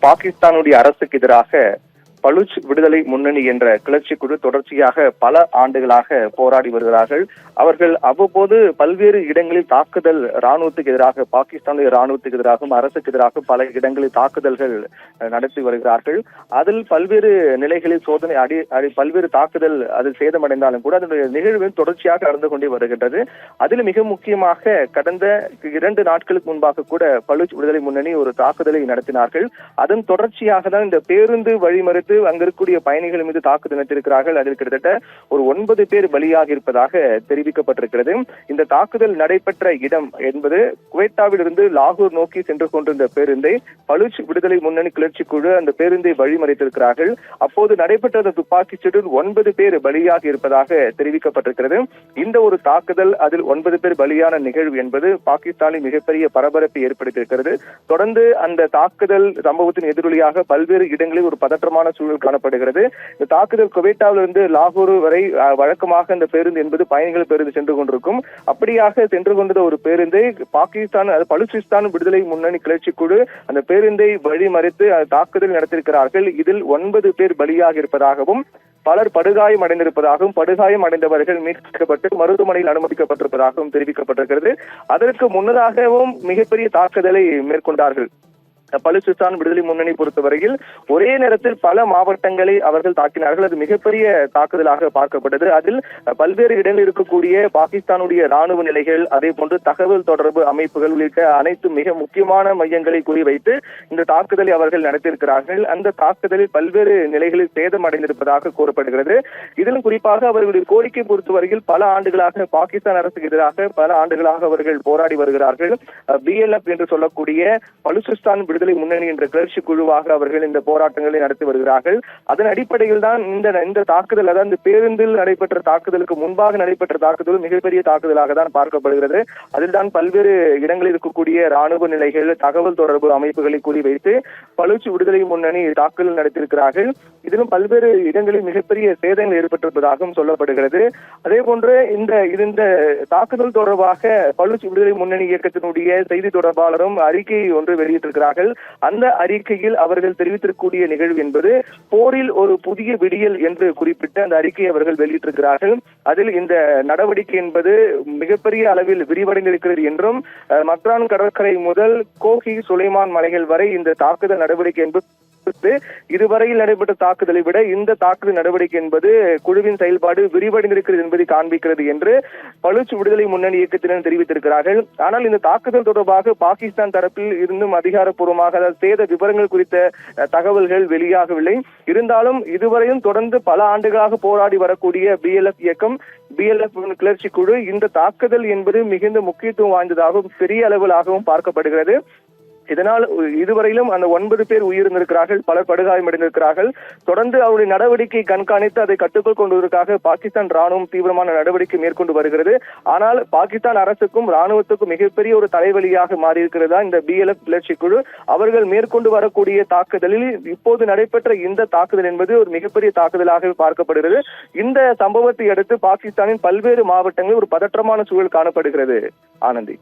பாகிஸ்தானுடைய அரசுக்கு எதிராக பலுச் விடுதலை முன்னணி என்ற கிளர்ச்சி குழு தொடர்ச்சியாக பல ஆண்டுகளாக போராடி வருகிறார்கள். அவர்கள் அவ்வப்போது பல்வேறு இடங்களில் தாக்குதல் ராணுவத்துக்கு எதிராக, பாகிஸ்தானுடைய ராணுவத்துக்கு எதிராகவும் அரசுக்கு எதிராக பல இடங்களில் தாக்குதல்கள் நடத்தி வருகிறார்கள். அதில் பல்வேறு நிலைகளில் சோதனை பல்வேறு தாக்குதல் அதில் சேதமடைந்தாலும் கூட அதனுடைய நிகழ்வு தொடர்ச்சியாக நடந்து கொண்டே வருகின்றது. அதில் மிக முக்கியமாக கடந்த 2 நாட்களுக்கு முன்பாக கூட பலுச் விடுதலை முன்னணி ஒரு தாக்குதலை நடத்தினார்கள். அதன் தொடர்ச்சியாக தான் இந்த பேருந்து வழிமறித்து அங்க இருக்கக்கூடிய பயணிகள் மீது தாக்குதல் நடத்தியிருக்கிறார்கள். அதில் கிட்டத்தட்ட ஒரு 9 பேர் பலியாக இருப்பதாக தெரிவிக்கப்பட்டிருக்கிறது. இந்த தாக்குதல் நடைபெற்ற இடம் என்பது குவைத்தாவில் இருந்து லாகூர் நோக்கி சென்று கொண்டிருந்த பேருந்தை பலுச் விடுதலை முன்னணி கிளர்ச்சி குழு அந்த பேருந்தை வழிமறித்திருக்கிறார்கள். அப்போது நடைபெற்ற துப்பாக்கிச் சூட்டில் 9 பேர் பலியாக இருப்பதாக தெரிவிக்கப்பட்டிருக்கிறது. இந்த ஒரு தாக்குதல், அதில் 9 பேர் பலியான நிகழ்வு என்பது பாகிஸ்தானில் மிகப்பெரிய பரபரப்பை ஏற்படுத்தியிருக்கிறது. தொடர்ந்து அந்த தாக்குதல் சம்பவத்தின் எதிரொலியாக பல்வேறு இடங்களில் ஒரு பதற்றமான சூழல் காணப்படுகிறது. இந்த தாக்குதல் குவைத்தாவிலிருந்து லாகூர் வரை வழக்கமாக இந்த பேருந்து என்பது பயணிகள் பேருந்து சென்று கொண்டிருக்கும். அப்படியாக சென்று கொண்டிருந்த ஒரு பேருந்தை பாகிஸ்தான் பலுச்சிஸ்தான் விடுதலை முன்னணி கிளர்ச்சி குழு அந்த பேருந்தை வழிமறித்து தாக்குதல் நடத்தியிருக்கிறார்கள். இதில் 9 பேர் பலியாக இருப்பதாகவும் பலர் படுகாயம் அடைந்திருப்பதாகவும் படுகாயம் அடைந்தவர்கள் மீட்கப்பட்டு மருத்துவமனையில் அனுமதிக்கப்பட்டிருப்பதாகவும் தெரிவிக்கப்பட்டிருக்கிறது. அதற்கு முன்னதாகவும் மிகப்பெரிய தாக்குதலை மேற்கொண்டார்கள். பலுச்சிஸ்தான் விடுதலை முன்னணி பொறுத்தவரையில் ஒரே நேரத்தில் பல மாவட்டங்களை அவர்கள் தாக்கினார்கள். அது மிகப்பெரிய தாக்குதலாக பார்க்கப்பட்டது. அதில் பல்வேறு இடங்களில் இருக்கக்கூடிய பாகிஸ்தானுடைய ராணுவ நிலைகள், அதே போன்று தகவல் தொடர்பு அமைப்புகள் உள்ளிட்ட அனைத்து மிக முக்கியமான மையங்களை குறிவைத்து இந்த தாக்குதலை அவர்கள் நடத்தியிருக்கிறார்கள். அந்த தாக்குதலில் பல்வேறு நிலைகளில் சேதம் அடைந்திருப்பதாக கூறப்படுகிறது. இதிலும் குறிப்பாக அவர்களுடைய கோரிக்கை பொறுத்தவரையில் பல ஆண்டுகளாக பாகிஸ்தான் அரசுக்கு எதிராக பல ஆண்டுகளாக அவர்கள் போராடி வருகிறார்கள். BLF என்று சொல்லக்கூடிய பலுச்சிஸ்தான் விடுதலை முன்னணி என்ற கிளர்ச்சி குழுவாக அவர்கள் இந்த போராட்டங்களை நடத்தி வருகிறார்கள். அதன் அடிப்படையில் தான் இந்த தாக்குதல், அதாவது பேருந்தில் நடைபெற்ற தாக்குதலுக்கு முன்பாக நடைபெற்ற தாக்குதல் மிகப்பெரிய தாக்குதலாக தான் பார்க்கப்படுகிறது. அதில் தான் பல்வேறு இடங்களில் இருக்கக்கூடிய ராணுவ நிலைகள், தகவல் தொடர்பு அமைப்புகளை குறிவைத்து பலுச் விடுதலை முன்னணி தாக்குதல் நடத்தியிருக்கிறார்கள். இதிலும் பல்வேறு இடங்களில் மிகப்பெரிய சேதங்கள் ஏற்பட்டிருப்பதாகவும் சொல்லப்படுகிறது. அதே போன்று இந்த தாக்குதல் தொடர்பாக பலுச் விடுதலை முன்னணி இயக்கத்தினுடைய செய்தி தொடர்பாளரும் அறிக்கை ஒன்று வெளியிட்டிருக்கிறார்கள். அந்த அறிக்கையில் அவர்கள் தெரிவித்திருக்கக்கூடிய நிகழ்வு என்பது போரில் ஒரு புதிய விடியல் என்று குறிப்பிட்டு அந்த அறிக்கையை அவர்கள் வெளியிட்டிருக்கிறார்கள். அதில் இந்த நடவடிக்கை என்பது மிகப்பெரிய அளவில் விரிவடைந்திருக்கிறது என்றும் மக்ரான் கடற்கரை முதல் கோஹி சுலைமான் மலைகள் வரை இந்த தாக்குதல் நடவடிக்கை என்பது இதுவரையில் நடைபெற்ற தாக்குதலை விட இந்த தாக்குதல் நடவடிக்கை என்பது குழுவின் செயல்பாடு விரிவடைந்திருக்கிறது என்பதை காண்பிக்கிறது என்று பலுச் விடுதலை முன்னணி இயக்கத்தினர் தெரிவித்திருக்கிறார்கள். ஆனால் இந்த தாக்குதல் தொடர்பாக பாகிஸ்தான் தரப்பில் இருந்தும் அதிகாரப்பூர்வமாக சேத விவரங்கள் குறித்த தகவல்கள் வெளியாகவில்லை. இருந்தாலும் இதுவரையும் தொடர்ந்து பல ஆண்டுகளாக போராடி வரக்கூடிய BLF இயக்கம், BLF கிளர்ச்சி குழு இந்த தாக்குதல் என்பது மிகுந்த முக்கியத்துவம் வாய்ந்ததாகவும் பெரிய அளவிலாகவும் பார்க்கப்படுகிறது. இதனால் இதுவரையிலும் அந்த 9 பேர் உயிரிழந்திருக்கிறார்கள், பலர் படுகாயமடைந்திருக்கிறார்கள். தொடர்ந்து அவருடைய நடவடிக்கை கண்காணித்து அதை கட்டுக்குள் கொண்டுவதற்காக பாகிஸ்தான் ராணுவம் தீவிரமான நடவடிக்கை மேற்கொண்டு வருகிறது. ஆனால் பாகிஸ்தான் அரசுக்கும் ராணுவத்துக்கும் மிகப்பெரிய ஒரு தலைவலியாக மாறியிருக்கிறதா இந்த BLF கிளர்ச்சி குழு. அவர்கள் மேற்கொண்டு வரக்கூடிய தாக்குதலில் இப்போது நடைபெற்ற இந்த தாக்குதல் என்பது ஒரு மிகப்பெரிய தாக்குதலாக பார்க்கப்படுகிறது. இந்த சம்பவத்தை அடுத்து பாகிஸ்தானின் பல்வேறு மாவட்டங்களில் ஒரு பதற்றமான சூழல் காணப்படுகிறது. ஆனந்தி.